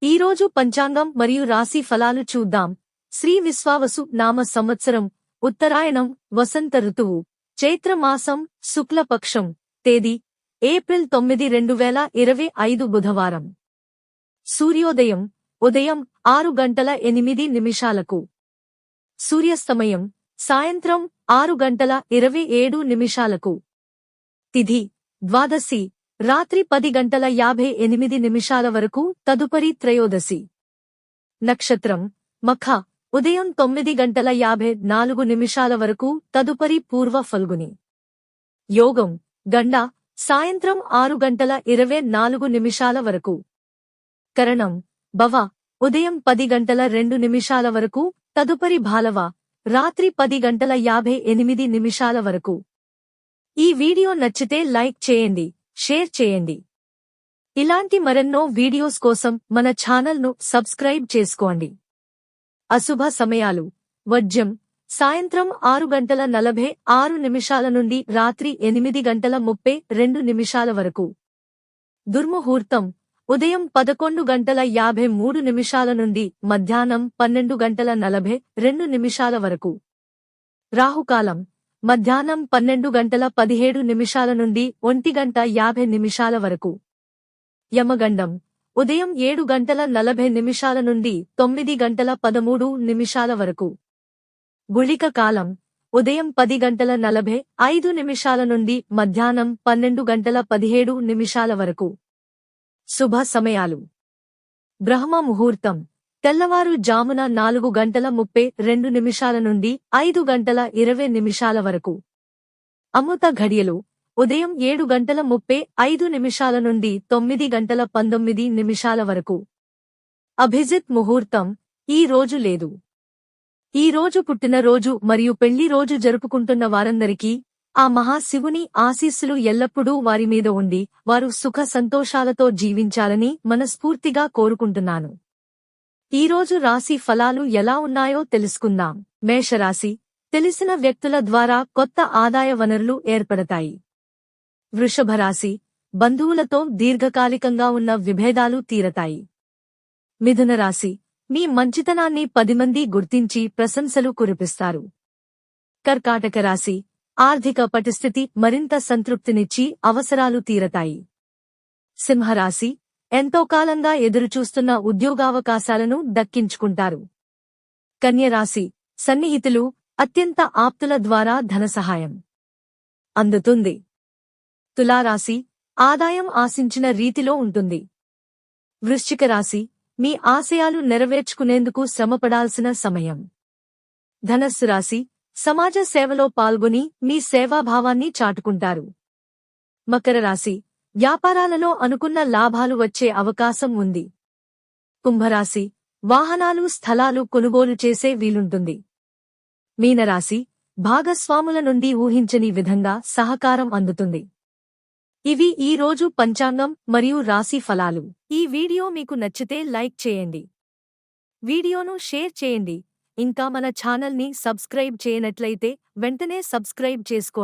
ఈరోజు పంచాంగం మరియు రాశి ఫలాలు చూద్దాం. శ్రీ విశ్వావసు నామ సంవత్సరం, ఉత్తరాయణం, వసంత ఋతువు, చైత్రమాసం, శుక్లపక్షం, తేదీ ఏప్రిల్ 9, 2025 బుధవారం. సూర్యోదయం ఉదయం 6:08 సూర్యాస్తమయం సాయంత్రం 6:27 తిథి ద్వాదశి రాత్రి 10:58 వరకు, తదుపరి త్రయోదశి. నక్షత్రం మఖ ఉదయం 9:54 వరకు, తదుపరి పూర్వ ఫల్గుని. యోగం గండ సాయంత్రం 6:24 వరకు. కరణం భవ ఉదయం 10:02 వరకు, తదుపరి భాలవ రాత్రి 10:58 వరకు. ఈ వీడియో నచ్చితే లైక్ చేయండి, షేర్ చేయండి. ఇలాంటి మరెన్నో వీడియోస్ కోసం మన ఛానల్ను సబ్స్క్రైబ్ చేసుకోండి. అశుభ సమయాలు వర్జ్యం సాయంత్రం 6:46 నుండి రాత్రి 8:32 వరకు. దుర్ముహూర్తం ఉదయం 11:53 నుండి మధ్యాహ్నం 12:42 వరకు. రాహుకాలం మధ్యాహ్నం 12:17 నుండి 1:50 వరకు. యమగండం ఉదయం 7:40 నుండి 9:13 వరకు. గుళిక కాలం ఉదయం 10:45 నుండి మధ్యాహ్నం 12:17 వరకు. శుభ సమయాలు బ్రహ్మ ముహూర్తం తెల్లవారు జామున 4:32 నుండి 5:20 వరకు. అమృత ఘడియలు ఉదయం 7:35 నుండి 9:19 వరకు. అభిజిత్ ముహూర్తం ఈ రోజు లేదు. ఈ రోజు పుట్టినరోజు మరియు పెళ్లి రోజు జరుపుకుంటున్న వారందరికీ ఆ మహాశివుని ఆశీస్సులు ఎల్లప్పుడూ వారి మీద ఉండి వారు సుఖ సంతోషాలతో జీవించాలని మనస్ఫూర్తిగా కోరుకుంటున్నాను. ఈరోజు రాశి ఫలాలు ఎలా ఉన్నాయో తెలుసుకుందాం. మేషరాశి తెలిసిన వ్యక్తుల ద్వారా కొత్త ఆదాయ వనరులు ఏర్పడతాయి. వృషభరాశి బంధువులతో దీర్ఘకాలికంగా ఉన్న విభేదాలు తీరతాయి. మిథునరాశి మీ మంచితనాన్ని 10 మంది గుర్తించి ప్రశంసలు కురిపిస్తారు. కర్కాటక రాశి ఆర్థిక పరిస్థితి మరింత సంతృప్తినిచ్చి అవసరాలు తీరతాయి. సింహరాశి ఎంతో కాలంగా ఎదురుచూస్తున్న ఉద్యోగావకాశాలను దక్కించుకుంటారు. కన్యరాశి సన్నిహితులు, అత్యంత ఆప్తుల ద్వారా ధన సహాయం అందుతుంది. తులారాశి ఆదాయం ఆశించిన రీతిలో ఉంటుంది. వృశ్చిక రాశి మీ ఆశయాలు నెరవేర్చుకునేందుకు శ్రమపడాల్సిన సమయం. ధనస్సు రాశి సమాజ సేవలో పాల్గొని మీ సేవాభావాన్ని చాటుకుంటారు. మకర రాశి వ్యాపారాలలో అనుకున్న లాభాలు వచ్చే అవకాశం ఉంది. కుంభరాశి వాహనాలు, స్థలాలు కొనుగోలు చేసే వీలుంటుంది. మీనరాశి భాగస్వాముల నుండి ఊహించని విధంగా సహకారం అందుతుంది. ఇవి ఈ రోజు పంచాంగం మరియు రాశి ఫలాలు. ఈ వీడియో మీకు నచ్చితే లైక్ చేయండి, వీడియోను షేర్ చేయండి. ఇంకా మన ఛానల్ని సబ్స్క్రైబ్ చేయనట్లయితే వెంటనే సబ్స్క్రైబ్ చేసుకోండి.